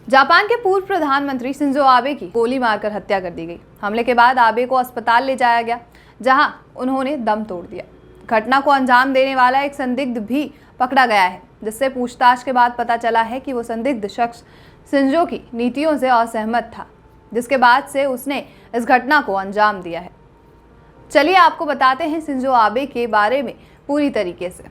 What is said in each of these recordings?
Japan के पूर्व प्रधानमंत्री शिंजो आबे की गोली मारकर हत्या कर दी गई। हमले के बाद आबे को अस्पताल ले जाया गया, जहां उन्होंने दम तोड़ दिया। घटना को अंजाम देने वाला एक संदिग्ध भी पकड़ा गया है, जिससे पूछताछ के बाद पता चला है कि वो संदिग्ध शख्स शिंजो की नीतियों से असहमत था, जिसके बाद से उसने इस घटना को अंजाम दिया है। चलिए आपको बताते हैं शिंजो आबे के बारे में पूरी तरीके से।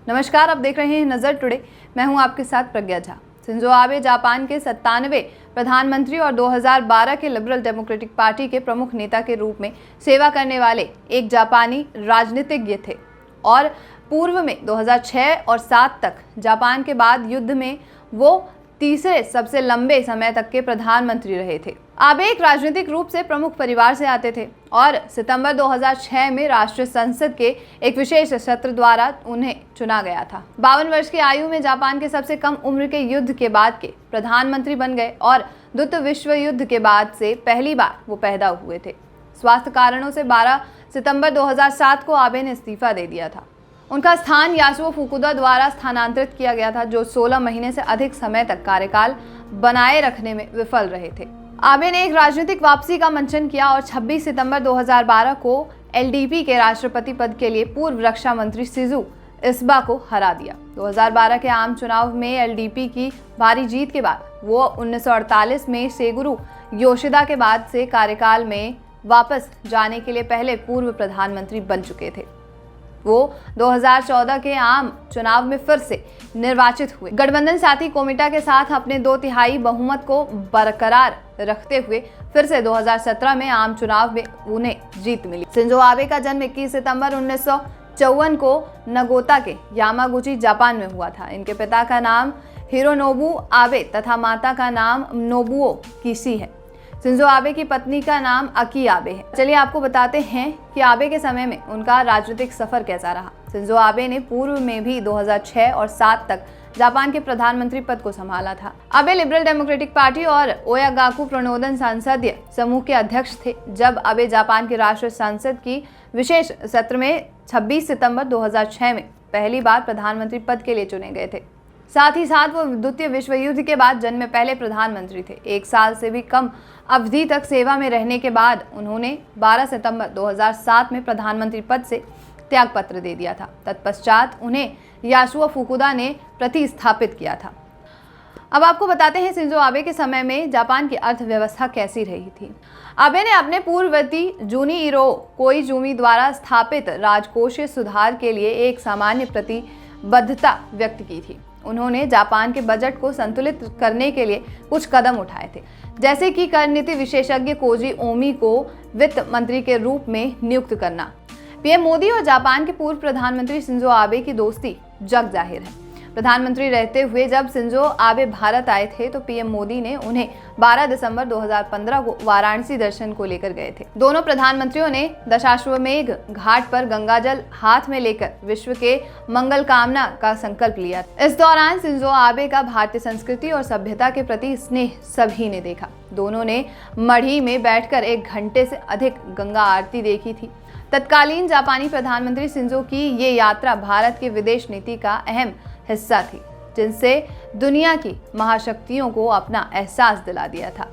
नमस्कार, आप देख रहे हैं नजर टुडे। मैं हूं आपके साथ प्रज्ञा झा। शिंजो आबे जापान के 97वें प्रधानमंत्री और 2012 के लिबरल डेमोक्रेटिक पार्टी के प्रमुख नेता के रूप में सेवा करने वाले एक जापानी राजनीतिज्ञ थे और पूर्व में 2006 और 2007 तक जापान के बाद युद्ध में वो तीसरे सबसे लंबे समय तक के प्रधानमंत्री रहे थे। आबे एक राजनीतिक रूप से प्रमुख परिवार से आते थे और सितंबर 2006 में राष्ट्रीय संसद के एक विशेष सत्र द्वारा उन्हें चुना गया था। 52 वर्ष की आयु में जापान के सबसे कम उम्र के युद्ध के बाद के प्रधानमंत्री बन गए और द्वितीय विश्व युद्ध के बाद से पहली बार वो पैदा हुए थे। स्वास्थ्य कारणों से 12 सितंबर 2007 को आबे ने इस्तीफा दे दिया था। उनका स्थान यासुओ फुकुदा द्वारा स्थानांतरित किया गया था, जो 16 महीने से अधिक समय तक कार्यकाल बनाए रखने में विफल रहे थे। आबे ने एक राजनीतिक वापसी का मंचन किया और 26 सितंबर 2012 को एलडीपी के राष्ट्रपति पद के लिए पूर्व रक्षा मंत्री शिजू इसबा को हरा दिया। 2012 के आम चुनाव में एलडीपी की भारी जीत के बाद वो 1948 में सेगुरु योशिदा के बाद से कार्यकाल में वापस जाने के लिए पहले पूर्व प्रधानमंत्री बन चुके थे। वो 2014 के आम चुनाव में फिर से निर्वाचित हुए। गठबंधन साथी कोमिटा के साथ अपने 2/3 बहुमत को बरकरार रखते हुए फिर से 2017 में आम चुनाव में उन्हें जीत मिली। शिंजो आबे का जन्म 21 सितंबर 1954 को नगोता के यामागुची जापान में हुआ था। इनके पिता का नाम हिरोनोबु आबे तथा माता का नाम नोबुओ किशी है। शिंजो आबे की पत्नी का नाम अकी आबे है। चलिए आपको बताते हैं कि आबे के समय में उनका राजनीतिक सफर कैसा रहा। शिंजो आबे ने पूर्व में भी 2006 और 2007 तक जापान के प्रधानमंत्री पद को संभाला था। आबे लिबरल डेमोक्रेटिक पार्टी और ओयागाकू प्रणोदन संसदीय समूह के अध्यक्ष थे, जब आबे जापान के राष्ट्रीय संसद की विशेष सत्र में 26 सितंबर 2006 में पहली बार प्रधानमंत्री पद के लिए चुने गए थे। साथ ही साथ वो द्वितीय विश्व युद्ध के बाद जन्मे पहले प्रधानमंत्री थे। 1 साल से भी कम अवधि तक सेवा में रहने के बाद उन्होंने 12 सितंबर 2007 में प्रधानमंत्री पद से त्याग पत्र दे दिया था। तत्पश्चात उन्हें यासुओ फुकुदा ने प्रतिस्थापित किया था। अब आपको बताते हैं शिंजो आबे के समय में जापान की अर्थव्यवस्था कैसी रही थी। आबे ने अपने पूर्ववर्ती जुनिइरो कोइजुमी द्वारा स्थापित राजकोषीय सुधार के लिए एक सामान्य प्रतिबद्धता व्यक्त की थी। उन्होंने जापान के बजट को संतुलित करने के लिए कुछ कदम उठाए थे, जैसे कि कर नीति विशेषज्ञ कोजी ओमी को वित्त मंत्री के रूप में नियुक्त करना। पीएम मोदी और जापान के पूर्व प्रधानमंत्री शिंजो आबे की दोस्ती जग जाहिर है। प्रधानमंत्री रहते हुए जब शिंजो आबे भारत आए थे तो पीएम मोदी ने उन्हें 12 दिसंबर 2015 को वाराणसी दर्शन को लेकर गए थे। दोनों प्रधानमंत्रियों ने दशाश्वमेध घाट पर गंगाजल हाथ में लेकर विश्व के मंगल कामना का संकल्प लिया। इस दौरान शिंजो आबे का भारतीय संस्कृति और सभ्यता के प्रति स्नेह सभी ने देखा। दोनों ने मढ़ी में बैठकर 1 घंटे से अधिक गंगा आरती देखी थी। तत्कालीन जापानी प्रधानमंत्री शिंजो की ये यात्रा भारत की विदेश नीति का अहम हिस्सा थी, जिनसे दुनिया की महाशक्तियों को अपना एहसास दिला दिया था।